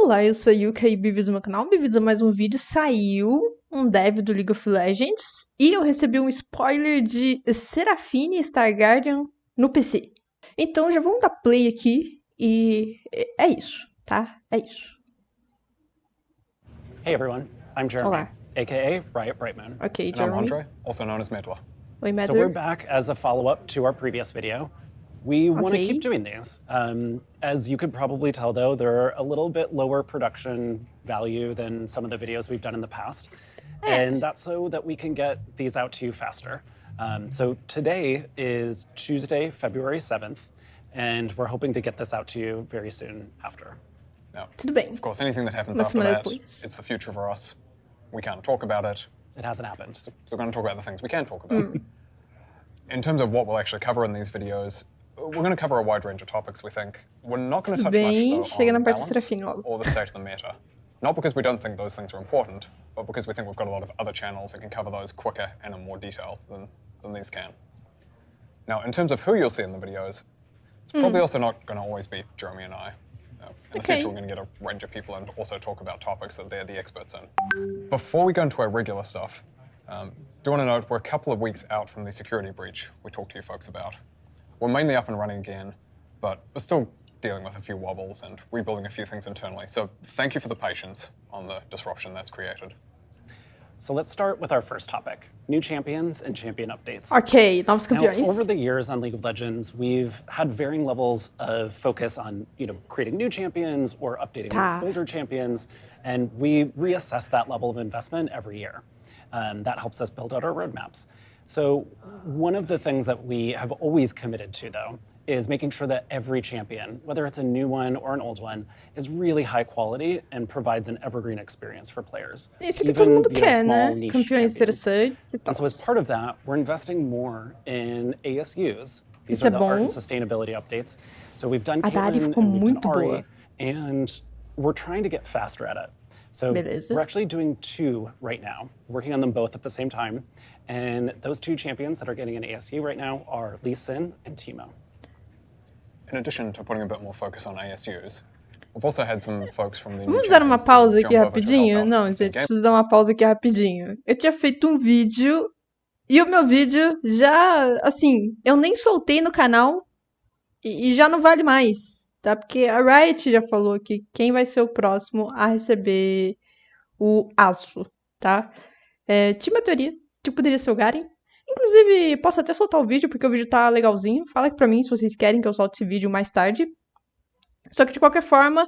Olá, eu sou a Yukaa e bem-vindos ao meu canal, bem-vindos a mais um vídeo. Saiu um dev do League of Legends e eu recebi um spoiler de Seraphine e Star Guardian no PC. Então já vamos dar play aqui e é isso, tá? É isso. Hey everyone, I'm Jeremy, Olá. aka Riot Brightmoon. Ok, And I'm Jeremy. Andre, also known as Medler. Oi, So Matter. we're back as a follow-up to our previous video. We want to Okay. keep doing these. As you could probably tell though, they're a little bit lower production value than some of the videos we've done in the past. And that's so that we can get these out to you faster. So today is Tuesday, February 7th, and we're hoping to get this out to you very soon after. Now, Tudo bem. of course, anything that happens Uma after semana that, depois. it's the future for us. We can't talk about it, It hasn't happened. so we're going to talk about the things we can talk about. In terms of what we'll actually cover in these videos, we're going to cover a wide range of topics, we think. We're not going to Tudo touch much, bem, though, chega na on parte da balance Seraphine logo. or the state of the meta. Not because we don't think those things are important, but because we think we've got a lot of other channels that can cover those quicker and in more detail than these can. Now, in terms of who you'll see in the videos, it's probably also not going to always be Jeremy and I. In the future, we're going to get a range of people and also talk about topics that they're the experts in. Before we go into our regular stuff, do want to note we're a couple of weeks out from the security breach we talked to you folks about. We're mainly up and running again, but we're still dealing with a few wobbles and rebuilding a few things internally. So thank you for the patience on the disruption that's created. So let's start with our first topic, new champions and champion updates. Ok, novos Now, campeões. over the years on League of Legends, we've had varying levels of focus on, creating new champions or updating Tá. older champions, and we reassess that level of investment every year. That helps us build out our roadmaps. So one of the things that we have always committed to, though, is making sure that every champion, whether it's a new one or an old one, is really high quality and provides an evergreen experience for players. Isso que todo mundo quer, né? small niche Campeões champions. interessantes e tal. And so as part of that, we're investing more in ASUs. These Isso are é the bom. art and sustainability updates. So we've done A da Ari Caitlyn ficou and we've muito done Ari, boa. and we're trying to get faster at it. So Beleza. we're actually doing two right now, working on them both at the same time. And those two champions that are getting an ASU right now are Lee Sin and Teemo. In addition to putting a bit more focus on ASUs, we've also had some folks from the new Vamos dar uma champions pausa team aqui jump over to help rapidinho? out Não, with the gente, game. preciso dar uma pausa aqui rapidinho. Eu tinha feito um vídeo e o meu vídeo já, assim, eu nem soltei no canal e já não vale mais, tá? Porque a Riot já falou que quem vai ser o próximo a receber o aço, tá? Tinha uma teoria que poderia ser o Garen. Inclusive, posso até soltar o vídeo, porque o vídeo tá legalzinho. Fala aqui pra mim se vocês querem que eu solte esse vídeo mais tarde. Só que, de qualquer forma,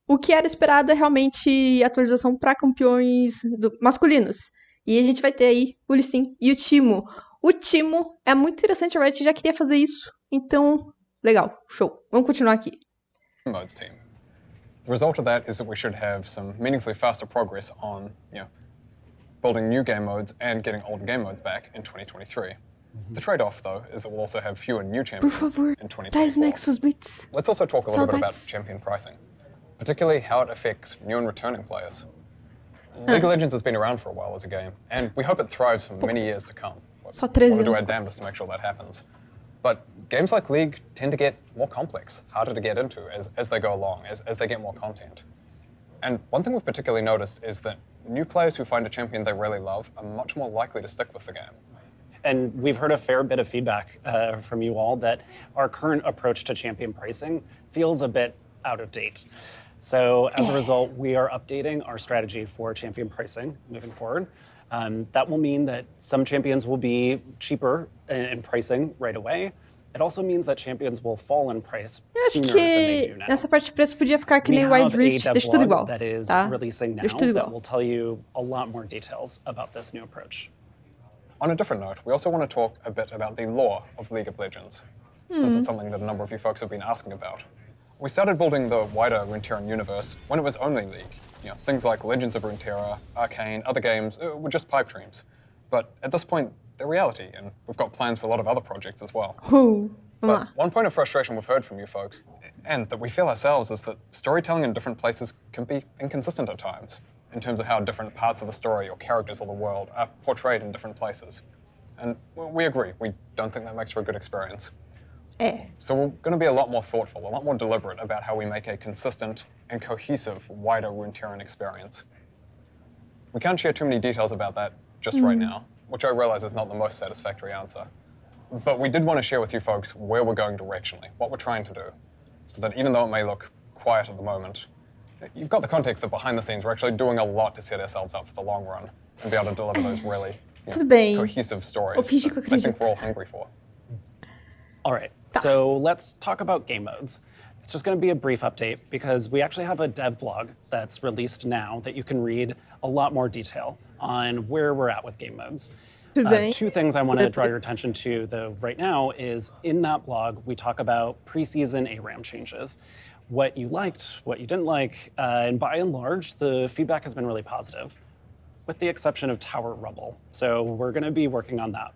o que era esperado é realmente atualização para campeões masculinos. E a gente vai ter aí o Lee Sin e o Teemo. O Teemo é muito interessante, a Riot já queria fazer isso. Então, legal, show. Vamos continuar aqui. Modes team. The result of that is that we should have some meaningfully faster progress on, building new game modes and getting old game modes back in 2023. The trade-off, though, is that we'll also have fewer new Por champions favor, in traz 2024. Nexus Blitz. Let's also talk a little bit about Saudades. champion pricing, particularly how it affects new and returning players. League of Legends has been around for a while as a game, and we hope it thrives for many years to come. Só We 13 want to do anos our quase. damnedest to make sure that happens. But games like League tend to get more complex, harder to get into as they go along, as they get more content. And one thing we've particularly noticed is that new players who find a champion they really love are much more likely to stick with the game. And we've heard a fair bit of feedback from you all that our current approach to champion pricing feels a bit out of date. So as a result, we are updating our strategy for champion pricing moving forward. That will mean that some champions will be cheaper in pricing right away. It also means that champions will fall in price Eu acho sooner than they que do now. nessa parte de preço podia ficar que We nem have Wild a Rift, dev deixa tudo blog igual, that is tá? releasing now Deixa tudo that igual. will tell you a lot more details about this new approach. On a different note, we also want to talk a bit about the lore of League of Legends, since it's something that a number of you folks have been asking about. We started building the wider Runeterran universe when it was only League. Things like Legends of Runeterra, Arcane, other games were just pipe dreams. But at this point, they're reality, and we've got plans for a lot of other projects as well. Vamos But lá. one point of frustration we've heard from you folks, and that we feel ourselves, is that storytelling in different places can be inconsistent at times, in terms of how different parts of the story or characters of the world are portrayed in different places. And we agree, we don't think that makes for a good experience. É. So we're going to be a lot more thoughtful, a lot more deliberate about how we make a consistent and cohesive, wider Runeterran experience. We can't share too many details about that just right now, which I realize is not the most satisfactory answer. But we did want to share with you folks where we're going directionally, what we're trying to do, so that even though it may look quiet at the moment, you've got the context that behind the scenes we're actually doing a lot to set ourselves up for the long run and be able to deliver those really cohesive stories that I think we're all hungry for. All right, so let's talk about game modes. It's just going to be a brief update because we actually have a dev blog that's released now that you can read a lot more detail on where we're at with game modes. Two things I want to draw your attention to, though, right now is in that blog, we talk about preseason ARAM changes, what you liked, what you didn't like, and by and large, the feedback has been really positive, with the exception of Tower Rubble. So we're going to be working on that.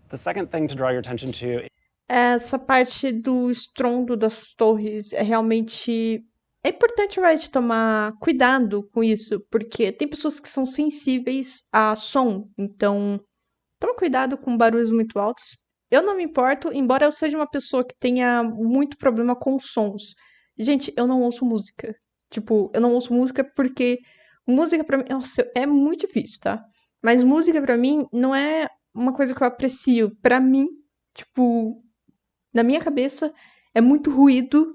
The second thing to draw your attention to. Essa parte do estrondo das torres é realmente. É importante a Riot tomar cuidado com isso, porque tem pessoas que são sensíveis a som, então toma cuidado com barulhos muito altos. Eu não me importo, embora eu seja uma pessoa que tenha muito problema com sons. Gente, eu não ouço música. Tipo, eu não ouço música porque música pra mim, nossa, é muito difícil, tá? Mas música pra mim não é uma coisa que eu aprecio. Pra mim, tipo, na minha cabeça é muito ruído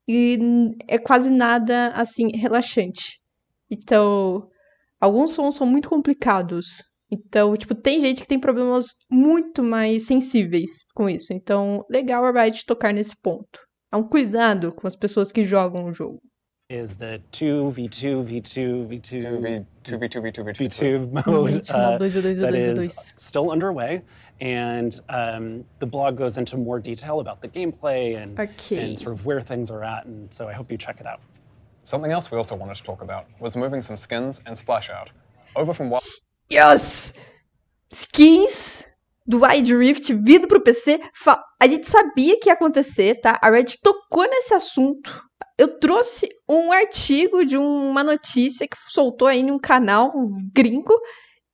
e é quase nada, assim, relaxante. Então, alguns sons são muito complicados. Então, tipo, tem gente que tem problemas muito mais sensíveis com isso. Então, legal a Riot tocar nesse ponto. É um cuidado com as pessoas que jogam o jogo. Is the 2v2v2v2 2v2v2v2 mode V2, that V2, is still underway, and the blog goes into more detail about the gameplay and sort of where things are at, and so I hope you check it out. Something else we also wanted to talk about was moving some skins and splash out over from what. Yes! Skins do Wild Rift vindo pro PC. A gente sabia que ia acontecer, tá? A Riot tocou nesse assunto. Eu trouxe um artigo de uma notícia que soltou aí num canal gringo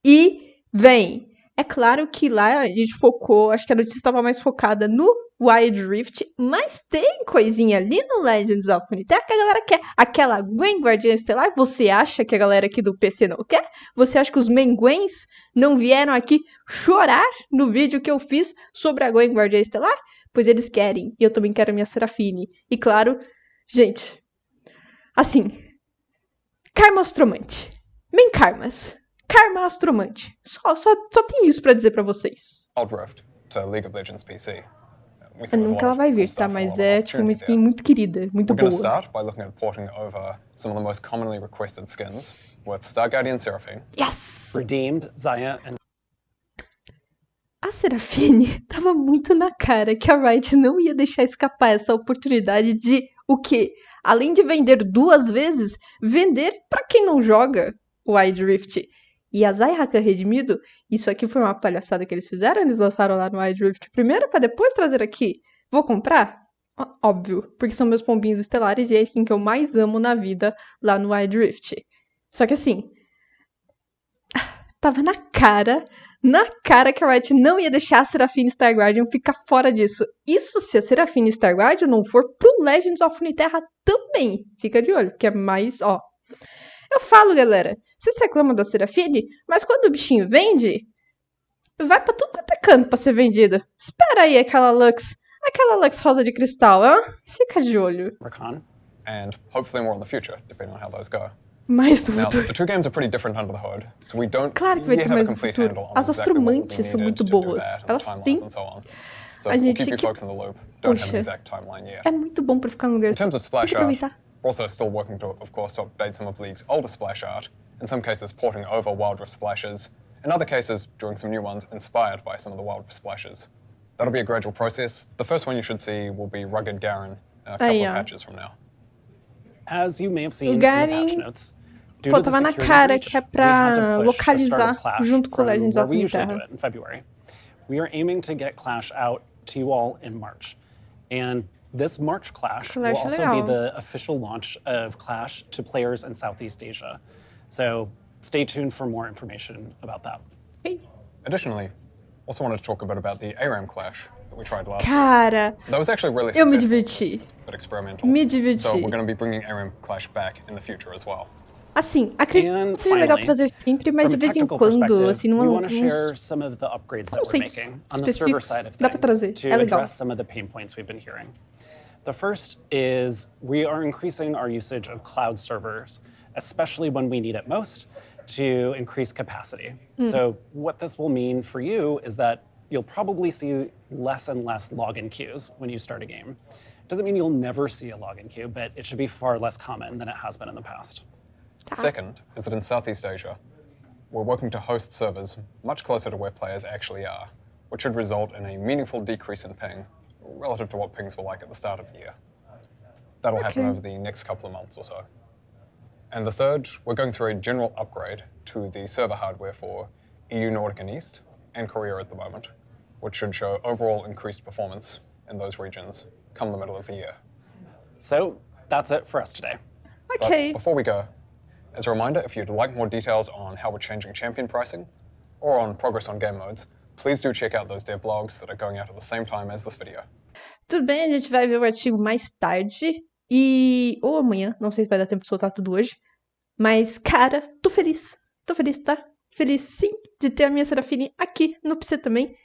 e vem. É claro que lá a gente focou, acho que a notícia estava mais focada no Wild Rift, mas tem coisinha ali no Legends of Runeterra que a galera quer. Aquela Gwen Guardiã Estelar, você acha que a galera aqui do PC não quer? Você acha que os Menguens não vieram aqui chorar no vídeo que eu fiz sobre a Gwen Guardiã Estelar? Pois eles querem, e eu também quero a minha Seraphine. E claro, gente, assim, Karma Astromante. Main Karmas. Karma Astromante. Só tem isso pra dizer pra vocês. Wild Rift to League of Legends PC. Nunca ela vai vir, tá? Mas é tipo uma skin muito querida, muito boa. We're going to start by looking at porting over some of the most commonly requested skins with Star Guardian Seraphine. Yes! Redeemed, Zaya, and A Seraphine tava muito na cara que a Riot não ia deixar escapar essa oportunidade de o quê? Além de vender 2 vezes, vender pra quem não joga o Wild Rift. E a Zaya Rakan redimido, isso aqui foi uma palhaçada que eles fizeram, eles lançaram lá no Wild Rift primeiro pra depois trazer aqui. Vou comprar? Óbvio, porque são meus pombinhos estelares e é a skin que eu mais amo na vida lá no Wild Rift. Só que assim, tava na cara que a Riot não ia deixar a Seraphine Star Guardian ficar fora disso. Isso se a Seraphine Star Guardian não for pro Legends of Runeterra também. Fica de olho, que é mais, ó. Eu falo, galera, vocês reclamam da Seraphine, mas quando o bichinho vende, vai pra tudo quanto é canto pra ser vendida. Espera aí aquela Lux rosa de cristal, hã? Fica de olho. And hopefully more in the future, depending on how those go. Mais no Now, futuro. the two games are pretty different under the hood, so we don't Claro que vai yet ter have a mais no complete futuro. handle on As exactly what will be astromantes são needed muito to do boas. that, and Elas timelines têm. and so on. So A we'll gente keep you que- folks in the loop. Don't have Poxa. an exact timeline yet. É muito bom pra ficar no lugar. In terms of Tem que splash art, aproveitar. we're also still working to, of course, to update some of League's older splash art, in some cases porting over Wild Rift splashes, in other cases doing some new ones inspired by some of the Wild Rift splashes. That'll be a gradual process. The first one you should see will be Rugged Garen a couple yeah. of patches from now. as you may have seen in the Garen, patch notes, due pô, to the tava na security cara breach, que é we had pra to push the start of localizar Clash junto com from Legends where of we usually do Runeterra. it in February. We are aiming to get Clash out to you all in March. And this March Clash will Clash é also legal. be the official launch of Clash to players in Southeast Asia. So stay tuned for more information about that. Ei, Additionally, also wanted to talk a bit about the ARAM Clash that we tried last year. Cara, That was actually really eu me successful, diverti. but experimental. Me So diverti. we're going to be bringing Aram Clash back in the future as well. Assim, acredito And que seja legal finally, trazer sempre, mas from de a vez em technical quando, perspective, assim, we numa, want to uns share some of the upgrades that we're conceitos making on the server específicos, side of dá pra things trazer. to É legal. address some of the pain points we've been hearing. The first is we are increasing our usage of cloud servers, especially when we need it most, to increase capacity. So what this will mean for you is that you'll probably see less and less login queues when you start a game. Doesn't mean you'll never see a login queue, but it should be far less common than it has been in the past. Second is that in Southeast Asia, we're working to host servers much closer to where players actually are, which should result in a meaningful decrease in ping relative to what pings were like at the start of the year. That'll happen over the next couple of months or so. And the third, we're going through a general upgrade to the server hardware for EU Nordic and East and Korea at the moment, which should show overall increased performance in those regions come the middle of the year. So that's it for us today. Ok. But before we go, as a reminder, if you'd like more details on how we're changing champion pricing or on progress on game modes, please do check out those dev blogs that are going out at the same time as this video. Tudo bem, a gente vai ver o artigo mais tarde ou amanhã, não sei se vai dar tempo de soltar tudo hoje. Mas, cara, tô feliz, tá? Feliz sim de ter a minha Seraphine aqui no PC também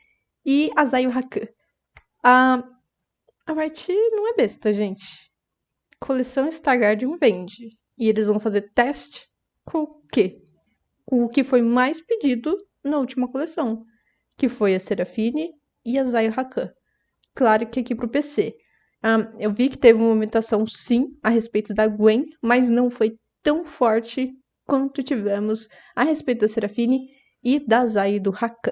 e a Zayu Haku. A Riot não é besta, gente. Coleção Star Guardian vende. E eles vão fazer teste com o quê? Com o que foi mais pedido na última coleção, que foi a Seraphine e a Zayu Haku. Claro que aqui pro PC. Eu vi que teve uma movimentação, sim, a respeito da Gwen, mas não foi tão forte quanto tivemos a respeito da Seraphine e da Zayu do Haku.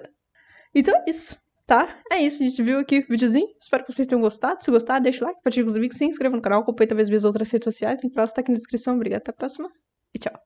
Então é isso, tá? É isso, a gente viu aqui o videozinho. Espero que vocês tenham gostado. Se gostar, deixa o like, compartilha com os amigos, se inscreva no canal, acompanhe talvez minhas outras redes sociais. Tem pra elas, tá aqui na descrição. Obrigada, até a próxima e tchau.